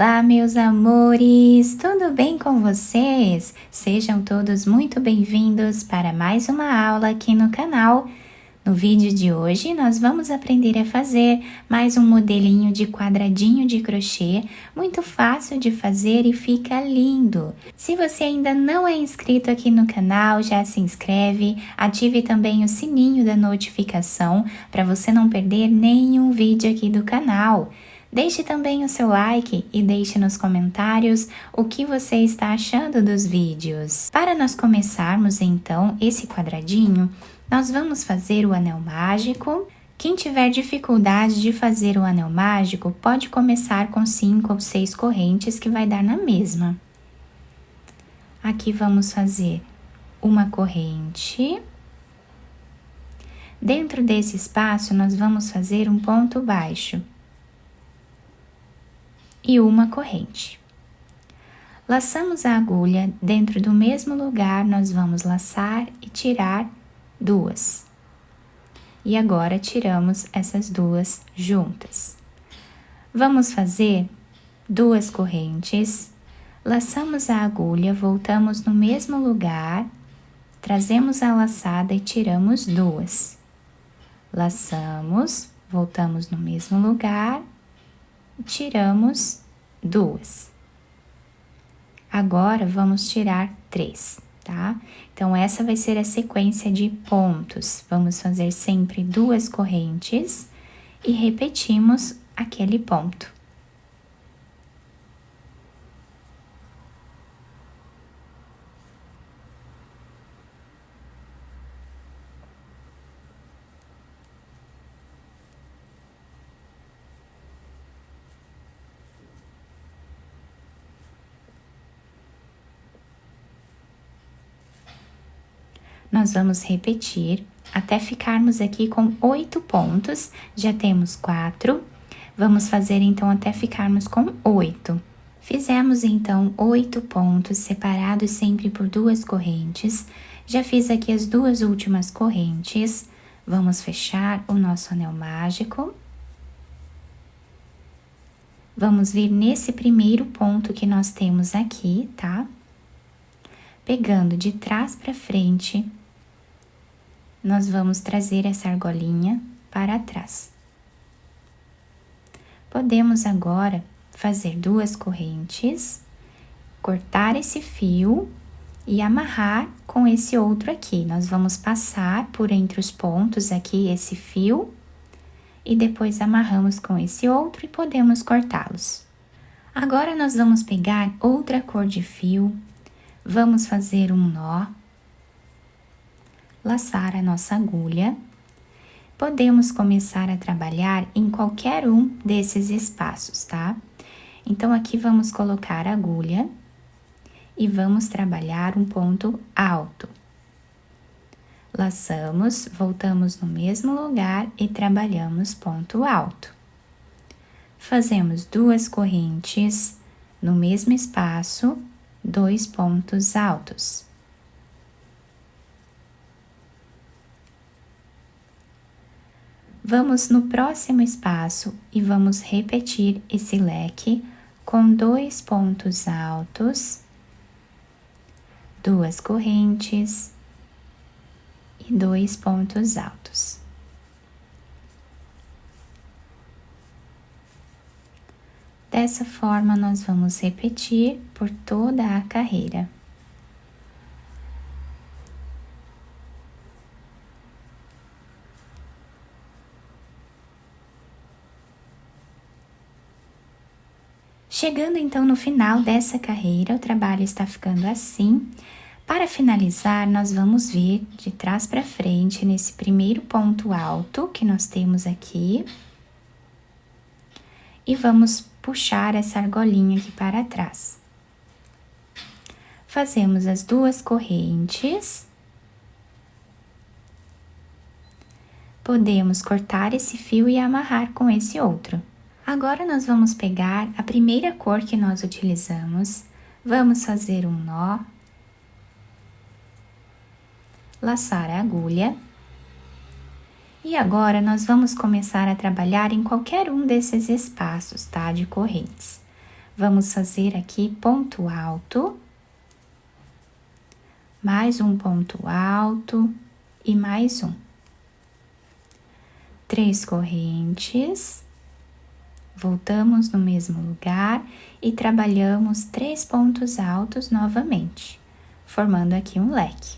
Olá, meus amores! Tudo bem com vocês? Sejam todos muito bem-vindos para mais uma aula aqui no canal. No vídeo de hoje, nós vamos aprender a fazer mais um modelinho de quadradinho de crochê, muito fácil de fazer e fica lindo. Se você ainda não é inscrito aqui no canal, já se inscreve, ative também o sininho da notificação para você não perder nenhum vídeo aqui do canal. Deixe também o seu like e deixe nos comentários o que você está achando dos vídeos. Para nós começarmos então esse quadradinho, nós vamos fazer o anel mágico. Quem tiver dificuldade de fazer o anel mágico, pode começar com 5 ou 6 correntes que vai dar na mesma. Aqui vamos fazer uma corrente. Dentro desse espaço, nós vamos fazer um ponto baixo e uma corrente. Laçamos a agulha dentro do mesmo lugar, nós vamos laçar e tirar 2. E agora tiramos essas 2 juntas. Vamos fazer 2 correntes, laçamos a agulha, voltamos no mesmo lugar, trazemos a laçada e tiramos 2. Laçamos, voltamos no mesmo lugar, tiramos 2. Agora, vamos tirar 3, tá? Então, essa vai ser a sequência de pontos. Vamos fazer sempre 2 correntes e repetimos aquele ponto. Nós vamos repetir até ficarmos aqui com 8 pontos. Já temos 4. Vamos fazer então até ficarmos com 8. Fizemos então 8 pontos separados sempre por 2 correntes. Já fiz aqui as 2 últimas correntes. Vamos fechar o nosso anel mágico. Vamos vir nesse primeiro ponto que nós temos aqui, tá? Pegando de trás para frente, nós vamos trazer essa argolinha para trás. Podemos agora fazer 2 correntes, cortar esse fio e amarrar com esse outro aqui. Nós vamos passar por entre os pontos aqui esse fio e depois amarramos com esse outro e podemos cortá-los. Agora, nós vamos pegar outra cor de fio, vamos fazer um nó, laçar a nossa agulha. Podemos começar a trabalhar em qualquer um desses espaços, tá? Então, aqui vamos colocar a agulha e vamos trabalhar um ponto alto. Laçamos, voltamos no mesmo lugar e trabalhamos ponto alto. Fazemos 2 correntes no mesmo espaço, 2 pontos altos. Vamos no próximo espaço e vamos repetir esse leque com 2 pontos altos, 2 correntes e 2 pontos altos. Dessa forma, nós vamos repetir por toda a carreira. Chegando então no final dessa carreira, o trabalho está ficando assim. Para finalizar, nós vamos vir de trás para frente nesse primeiro ponto alto que nós temos aqui. E vamos puxar essa argolinha aqui para trás. Fazemos as 2 correntes. Podemos cortar esse fio e amarrar com esse outro. Agora, nós vamos pegar a primeira cor que nós utilizamos, vamos fazer um nó, laçar a agulha, e agora nós vamos começar a trabalhar em qualquer um desses espaços, tá? De correntes. Vamos fazer aqui ponto alto, mais um ponto alto e mais um. 3 correntes, voltamos no mesmo lugar e trabalhamos 3 pontos altos novamente, formando aqui um leque.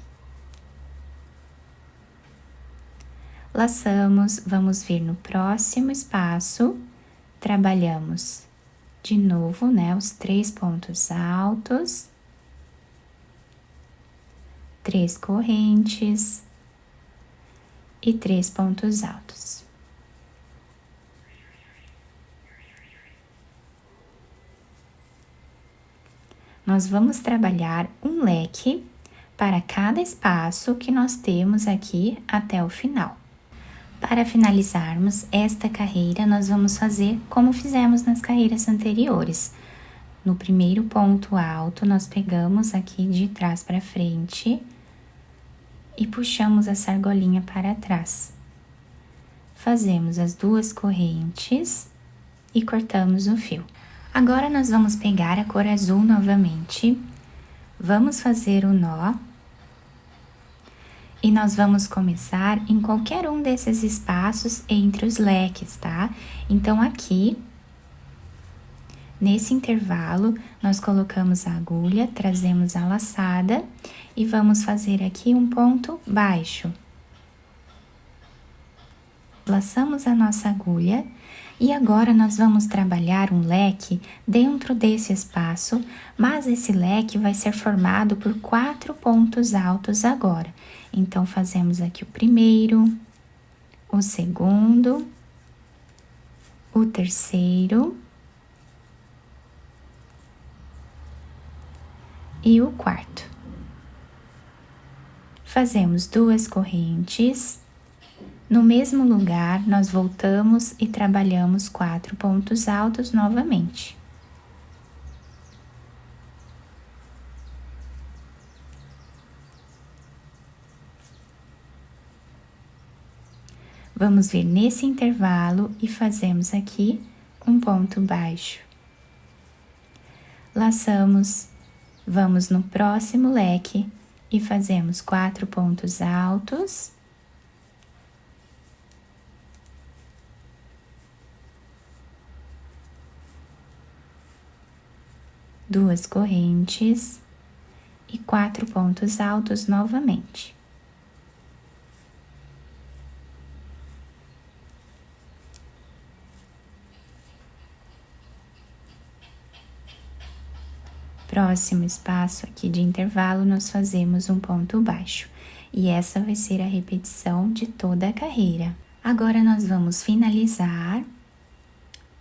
Laçamos, vamos vir no próximo espaço, trabalhamos de novo, né, os 3 pontos altos, 3 correntes e 3 pontos altos. Nós vamos trabalhar um leque para cada espaço que nós temos aqui até o final. Para finalizarmos esta carreira, nós vamos fazer como fizemos nas carreiras anteriores. No primeiro ponto alto, nós pegamos aqui de trás para frente e puxamos essa argolinha para trás. Fazemos as 2 correntes e cortamos o fio. Agora, nós vamos pegar a cor azul novamente, vamos fazer o nó e nós vamos começar em qualquer um desses espaços entre os leques, tá? Então, aqui, nesse intervalo, nós colocamos a agulha, trazemos a laçada e vamos fazer aqui um ponto baixo. Laçamos a nossa agulha e agora nós vamos trabalhar um leque dentro desse espaço, mas esse leque vai ser formado por 4 pontos altos agora. Então, fazemos aqui o primeiro, o segundo, o terceiro e o quarto. Fazemos 2 correntes. No mesmo lugar, nós voltamos e trabalhamos 4 pontos altos novamente. Vamos vir nesse intervalo e fazemos aqui um ponto baixo. Laçamos, vamos no próximo leque e fazemos 4 pontos altos. Duas correntes e 4 pontos altos novamente. Próximo espaço aqui de intervalo, nós fazemos um ponto baixo. E essa vai ser a repetição de toda a carreira. Agora, nós vamos finalizar.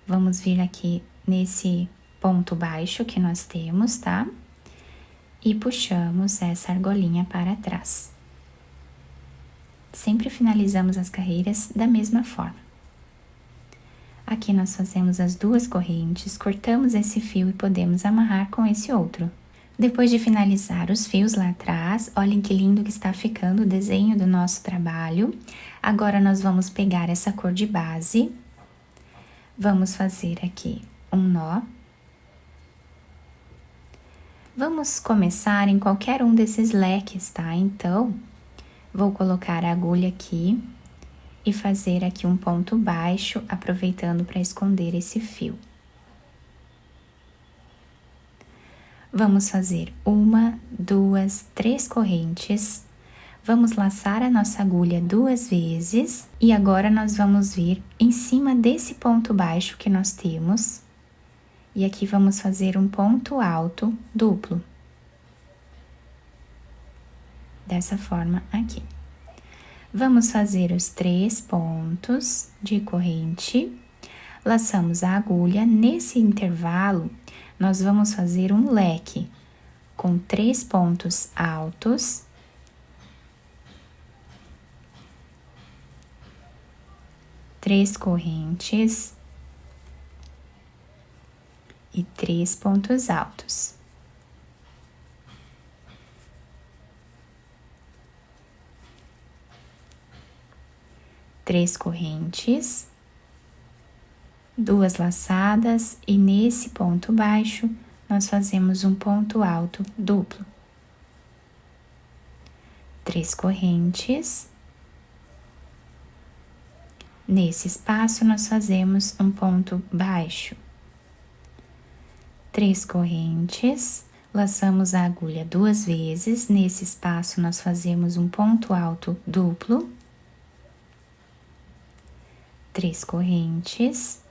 Vamos vir aqui nesse ponto baixo que nós temos, tá? E puxamos essa argolinha para trás. Sempre finalizamos as carreiras da mesma forma. Aqui nós fazemos as 2 correntes, cortamos esse fio e podemos amarrar com esse outro. Depois de finalizar os fios lá atrás, olhem que lindo que está ficando o desenho do nosso trabalho. Agora, nós vamos pegar essa cor de base, vamos fazer aqui um nó. Vamos começar em qualquer um desses leques, tá? Então, vou colocar a agulha aqui e fazer aqui um ponto baixo, aproveitando para esconder esse fio. Vamos fazer 1, 2, 3 correntes. Vamos laçar a nossa agulha 2 vezes e agora nós vamos vir em cima desse ponto baixo que nós temos. E aqui vamos fazer um ponto alto duplo. Dessa forma aqui. Vamos fazer os 3 pontos de corrente, laçamos a agulha. Nesse intervalo, nós vamos fazer um leque com 3 pontos altos, três correntes e 3 pontos altos. Três correntes, 2 laçadas e nesse ponto baixo nós fazemos um ponto alto duplo. 3 correntes. Nesse espaço nós fazemos um ponto baixo. 3 correntes, laçamos a agulha 2 vezes, nesse espaço nós fazemos um ponto alto duplo. 3 correntes.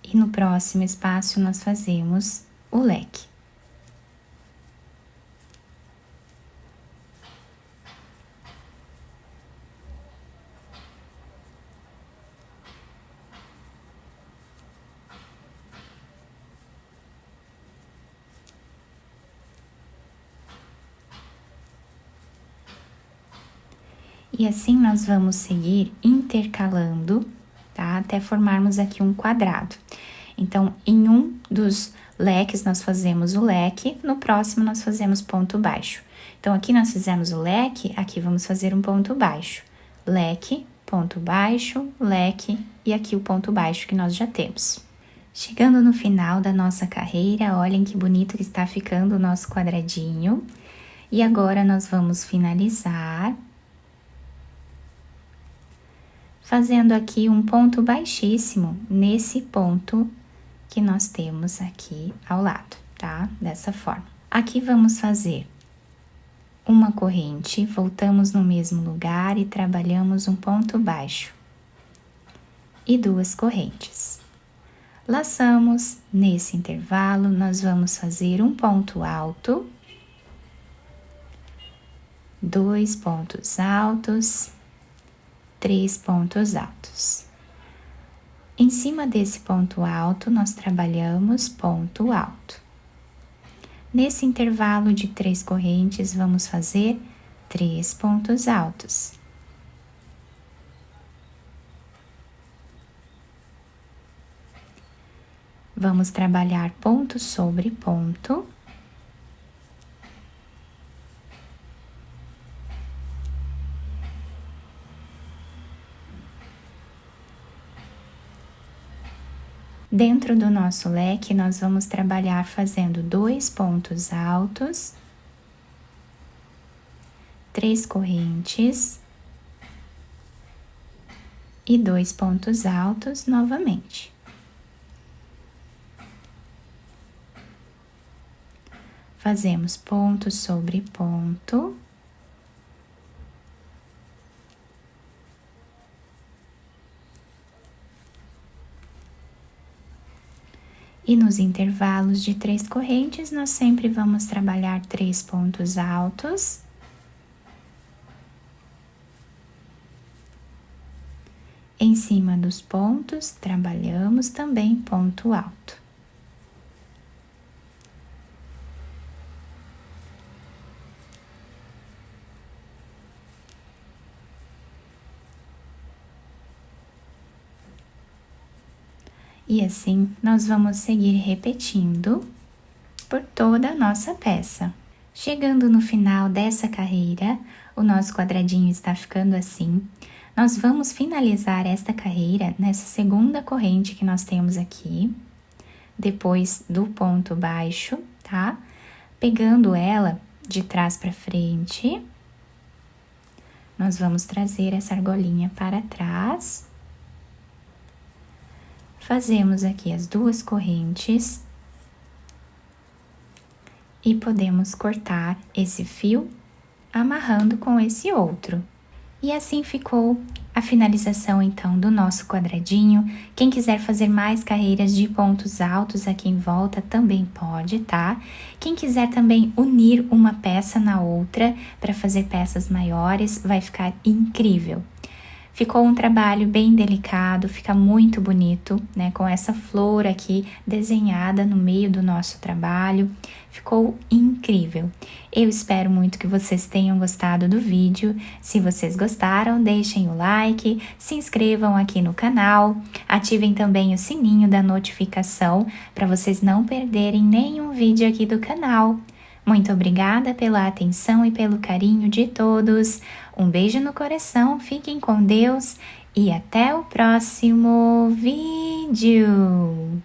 E no próximo espaço nós fazemos o leque. E assim nós vamos seguir intercalando, tá? Até formarmos aqui um quadrado. Então, em um dos leques nós fazemos o leque, no próximo nós fazemos ponto baixo. Então, aqui nós fizemos o leque, aqui vamos fazer um ponto baixo. Leque, ponto baixo, leque e aqui o ponto baixo que nós já temos. Chegando no final da nossa carreira, olhem que bonito que está ficando o nosso quadradinho. E agora nós vamos finalizar fazendo aqui um ponto baixíssimo nesse ponto que nós temos aqui ao lado, tá? Dessa forma. Aqui vamos fazer uma corrente, voltamos no mesmo lugar e trabalhamos um ponto baixo. E 2 correntes. Laçamos, nesse intervalo, nós vamos fazer um ponto alto, 2 pontos altos, 3 pontos altos. Em cima desse ponto alto, nós trabalhamos ponto alto. Nesse intervalo de 3 correntes, vamos fazer 3 pontos altos. Vamos trabalhar ponto sobre ponto. Dentro do nosso leque, nós vamos trabalhar fazendo 2 pontos altos, 3 correntes e 2 pontos altos novamente. Fazemos ponto sobre ponto. E nos intervalos de 3 correntes, nós sempre vamos trabalhar 3 pontos altos. Em cima dos pontos, trabalhamos também ponto alto. E assim, nós vamos seguir repetindo por toda a nossa peça. Chegando no final dessa carreira, o nosso quadradinho está ficando assim. Nós vamos finalizar esta carreira nessa segunda corrente que nós temos aqui, depois do ponto baixo, tá? Pegando ela de trás para frente, nós vamos trazer essa argolinha para trás. Fazemos aqui as 2 correntes e podemos cortar esse fio amarrando com esse outro. E assim ficou a finalização então do nosso quadradinho. Quem quiser fazer mais carreiras de pontos altos aqui em volta também pode, tá? Quem quiser também unir uma peça na outra para fazer peças maiores, vai ficar incrível. Ficou um trabalho bem delicado, fica muito bonito, né? Com essa flor aqui desenhada no meio do nosso trabalho. Ficou incrível. Eu espero muito que vocês tenham gostado do vídeo. Se vocês gostaram, deixem o like, se inscrevam aqui no canal, ativem também o sininho da notificação para vocês não perderem nenhum vídeo aqui do canal. Muito obrigada pela atenção e pelo carinho de todos. Um beijo no coração, fiquem com Deus e até o próximo vídeo!